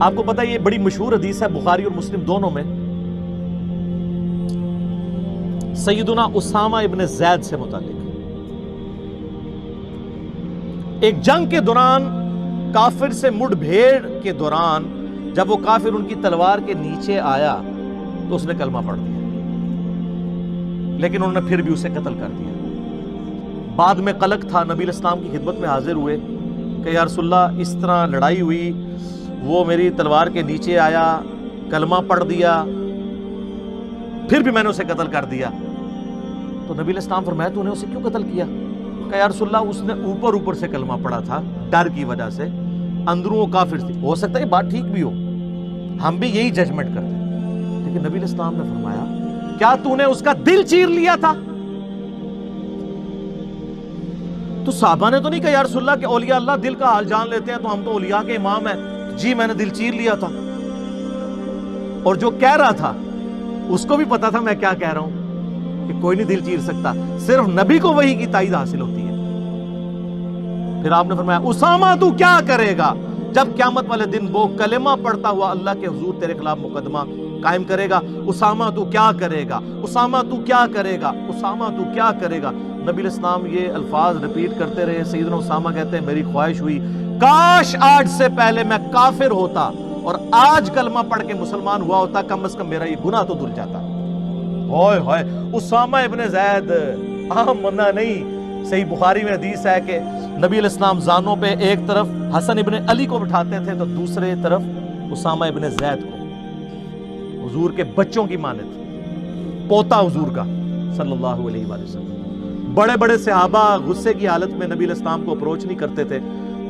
آپ کو پتا ہے یہ بڑی مشہور حدیث ہے بخاری اور مسلم دونوں میں، سیدنا اسامہ ابن زید سے متعلق۔ ایک جنگ کے دوران کافر سے مڑ بھیڑ کے دوران جب وہ کافر ان کی تلوار کے نیچے آیا تو اس نے کلمہ پڑھ دیا، لیکن انہوں نے پھر بھی اسے قتل کر دیا۔ بعد میں قلق تھا، نبی علیہ السلام کی خدمت میں حاضر ہوئے کہ یا رسول اللہ اس طرح لڑائی ہوئی، وہ میری تلوار کے نیچے آیا، کلمہ پڑھ دیا، پھر بھی میں نے اسے قتل کر دیا۔ تو نبی علیہ السلام فرمایا تو نے اسے کیوں قتل کیا؟ کہ یا رسول اللہ اس نے اوپر سے کلمہ پڑھا تھا ڈر کی وجہ سے، اندروں وہ کافر تھی۔ ہو سکتا ہے یہ بات ٹھیک بھی ہو، ہم بھی یہی ججمنٹ کرتے ہیں، لیکن نبی علیہ السلام نے فرمایا کیا تو نے اس کا دل چیر لیا تھا؟ تو صحابہ نے تو نہیں کہا یا رسول اللہ کہ اولیاء اللہ دل کا حال جان لیتے ہیں تو ہم تو اولیاء کے امام ہیں، جی میں نے دل چیر لیا تھا۔ اور جو کہہ رہا تھا اس کو بھی پتا تھا میں کیا کہہ رہا ہوں، کہ کوئی نہیں دل چیر سکتا، صرف نبی کو وحی کی تائید حاصل ہوتی ہے۔ پھر آپ نے فرمایا اسامہ تو کیا کرے گا جب قیامت والے دن وہ کلمہ پڑھتا ہوا اللہ کے حضور تیرے خلاف مقدمہ قائم کرے گا؟ اسامہ تو کیا کرے گا؟ اسامہ تو کیا کرے گا؟ اسامہ تو کیا کرے گا؟ نبی علیہ السلام یہ الفاظ ریپیٹ کرتے رہے۔ سیدنا اسامہ کہتے ہیں میری خواہش ہوئی کاش آج سے پہلے میں کافر ہوتا اور آج کلمہ پڑھ کے مسلمان ہوا ہوتا، کم از کم میرا یہ گناہ تو دھل جاتا۔ ہوئے ہوئے، اسامہ ابن زید عام بندہ نہیں۔ صحیح بخاری میں حدیث ہے کہ نبی علیہ السلام زانوں پہ ایک طرف حسن ابن علی کو بٹھاتے تھے تو دوسرے طرف اسامہ ابن زید کو، حضور کے بچوں کی مانند، پوتا حضور کا صلی اللہ علیہ وآلہ وسلم۔ بڑے بڑے صحابہ غصے کی حالت میں نبی علیہ السلام کو اپروچ نہیں کرتے تھے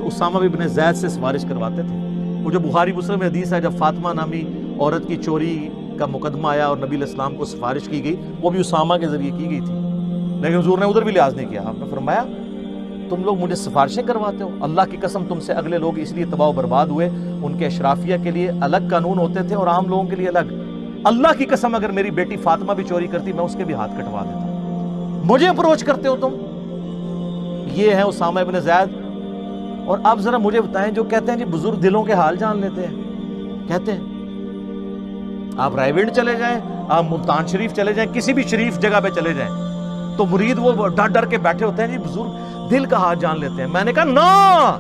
تو اسامہ ابن زید سے سفارش کرواتے تھے۔ وہ جو بخاری مسلم میں حدیث ہے جب فاطمہ نامی عورت کی چوری کا مقدمہ آیا اور نبی علیہ السلام کو سفارش کی گئی، وہ بھی اسامہ کے ذریعے کی گئی تھی، لیکن حضور نے ادھر بھی لحاظ نہیں کیا۔ آپ نے فرمایا تم لوگ مجھے سفارشیں کرواتے ہو، اللہ کی قسم تم سے اگلے لوگ اس لیے تباہ و برباد ہوئے، ان کے اشرافیہ کے لیے الگ قانون ہوتے تھے اور عام لوگوں کے لیے الگ۔ اللہ کی قسم اگر میری بیٹی فاطمہ بھی چوری کرتی میں اس کے بھی ہاتھ کٹوا دیتا، مجھے اپروچ کرتے ہو تم۔ یہ ہے اسامہ ابن زید۔ اور آپ ذرا مجھے بتائیں جو کہتے ہیں جی بزرگ دلوں کے حال جان لیتے ہیں، کہتے ہیں آپ رائے ونڈ چلے جائیں، آپ ملتان شریف چلے جائیں، کسی بھی شریف جگہ پہ چلے جائیں تو مرید وہ ڈر ڈر کے بیٹھے ہوتے ہیں جی بزرگ دل کا حال جان لیتے ہیں۔ میں نے کہا نا،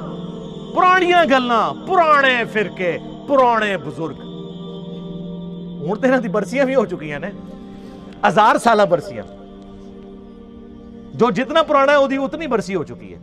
پرانیاں گلاں، پرانے فرقے، پرانے بزرگ، ہوں تو انہاں دی برسیاں بھی ہو چکی ہیں نا، 1000 سالہ برسیاں، جو جتنا پرانا ہے وہ اتنی برسی ہو چکی ہے۔